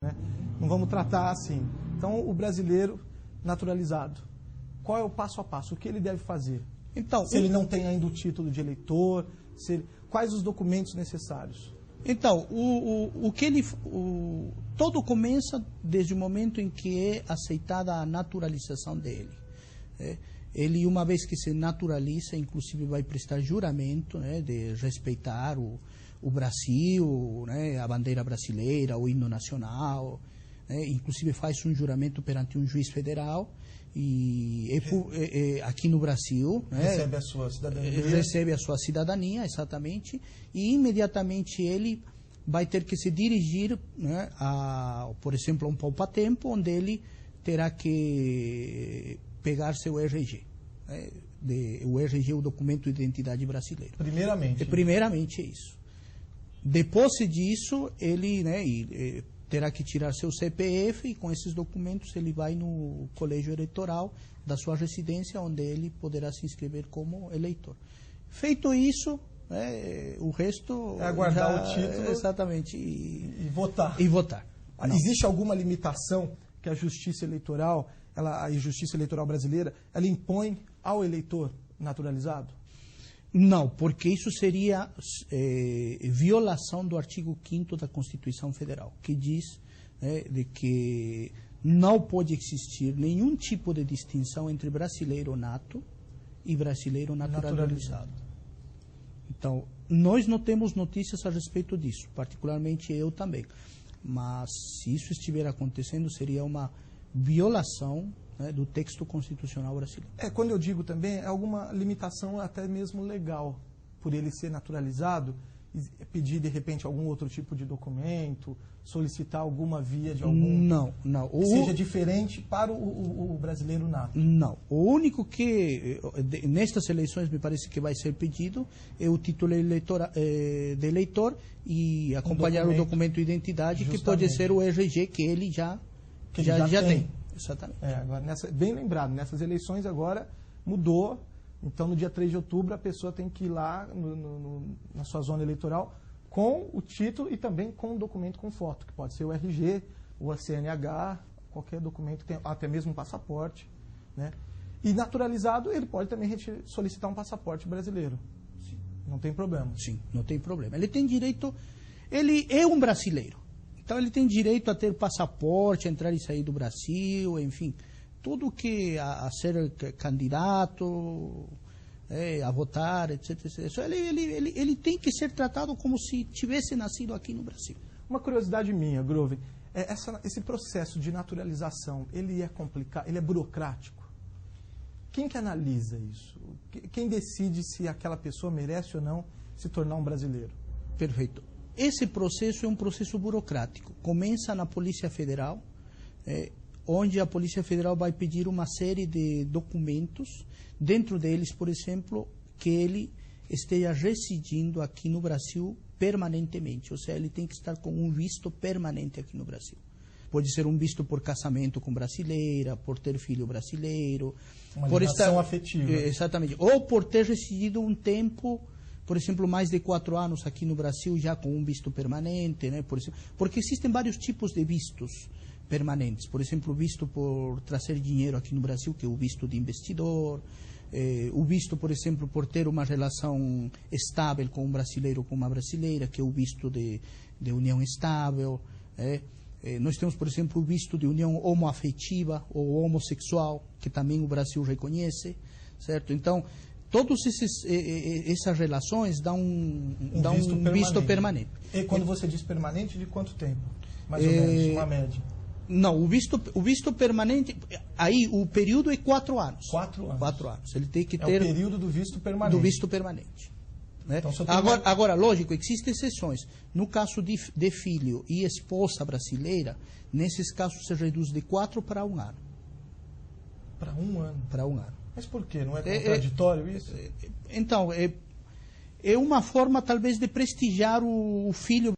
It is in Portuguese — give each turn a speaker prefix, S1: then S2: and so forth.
S1: né? Não vamos tratar assim. Então, o brasileiro naturalizado, qual é o passo a passo? O que ele deve fazer?
S2: Então,
S1: se ele não tem ainda o título de eleitor, quais os documentos necessários?
S2: Então, todo começa desde o momento em que é aceitada a naturalização dele. Ele, uma vez que se naturaliza, inclusive vai prestar juramento, né, de respeitar o Brasil, né, a bandeira brasileira, o hino nacional, né, inclusive faz um juramento perante um juiz federal e aqui no Brasil, né,
S1: recebe a sua cidadania.
S2: Recebe a sua cidadania, exatamente, e imediatamente ele vai ter que se dirigir, né, por exemplo, a um poupa-tempo, onde ele terá que pegar seu RG. Né, o RG é o documento de identidade brasileiro.
S1: Primeiramente.
S2: Primeiramente é isso. Depois disso, ele, né, terá que tirar seu CPF e com esses documentos ele vai no colégio eleitoral da sua residência, onde ele poderá se inscrever como eleitor. Feito isso, o resto
S1: é aguardar o título,
S2: exatamente,
S1: e votar.
S2: E votar.
S1: Existe alguma limitação que a Justiça Eleitoral, a Justiça Eleitoral brasileira, ela impõe ao eleitor naturalizado?
S2: Não, porque isso seria violação do artigo 5º da Constituição Federal, que diz, de que não pode existir nenhum tipo de distinção entre brasileiro nato e brasileiro naturalizado. Então, nós não temos notícias a respeito disso, particularmente eu também. Mas se isso estiver acontecendo, seria uma violação, né, do texto constitucional brasileiro.
S1: Quando eu digo também, é alguma limitação até mesmo legal, por ele ser naturalizado, pedir de repente algum outro tipo de documento, solicitar alguma via de algum...
S2: Não.
S1: Que seja diferente para o brasileiro nato.
S2: Não. O único que, nestas eleições, me parece que vai ser pedido é o título de eleitor e acompanhar o documento de identidade, justamente, que pode ser o RG, que ele já tem. Exatamente.
S1: Agora, bem lembrado, nessas eleições agora mudou. Então, no dia 3 de outubro, a pessoa tem que ir lá na sua zona eleitoral com o título e também com um documento com foto, que pode ser o RG, o CNH, qualquer documento, até mesmo um passaporte. Né? E naturalizado, ele pode também solicitar um passaporte brasileiro.
S2: Sim.
S1: Não tem problema.
S2: Sim, não tem problema. Ele tem direito, ele é um brasileiro. Então ele tem direito a ter passaporte, a entrar e sair do Brasil, enfim, tudo que a ser candidato, a votar, etc. Ele tem que ser tratado como se tivesse nascido aqui no Brasil.
S1: Uma curiosidade minha, Groven, esse processo de naturalização, ele é complicado, ele é burocrático? Quem que analisa isso? Quem decide se aquela pessoa merece ou não se tornar um brasileiro?
S2: Perfeito. Esse processo é um processo burocrático. Começa na Polícia Federal, onde a Polícia Federal vai pedir uma série de documentos, dentro deles, por exemplo, que ele esteja residindo aqui no Brasil permanentemente, ou seja, ele tem que estar com um visto permanente aqui no Brasil. Pode ser um visto por casamento com brasileira, por ter filho brasileiro,
S1: uma
S2: por
S1: ligação afetiva.
S2: Exatamente. Ou por ter residido um tempo, por exemplo, mais de 4 anos aqui no Brasil, já com um visto permanente, né? Porque existem vários tipos de vistos permanentes. Por exemplo, o visto por trazer dinheiro aqui no Brasil, que é o visto de investidor, o visto, por exemplo, por ter uma relação estável com um brasileiro ou com uma brasileira, que é o visto de união estável. Nós temos, por exemplo, o visto de união homoafetiva ou homossexual, que também o Brasil reconhece, certo? Então, todas essas relações dão um visto permanente.
S1: E quando você diz permanente, de quanto tempo? Mais ou menos, uma média.
S2: Não, o visto permanente, aí o período é 4 anos.
S1: 4 anos.
S2: 4 anos. Ele tem que ter
S1: o período do visto permanente.
S2: Do visto permanente. Né?
S1: Então,
S2: agora, lógico, existem exceções. No caso de filho e esposa brasileira, nesses casos se reduz de 4 para 1 ano.
S1: Para 1 ano?
S2: Para 1 ano.
S1: Mas por quê? Não é contraditório isso?
S2: Então, é uma forma, talvez, de prestigiar o filho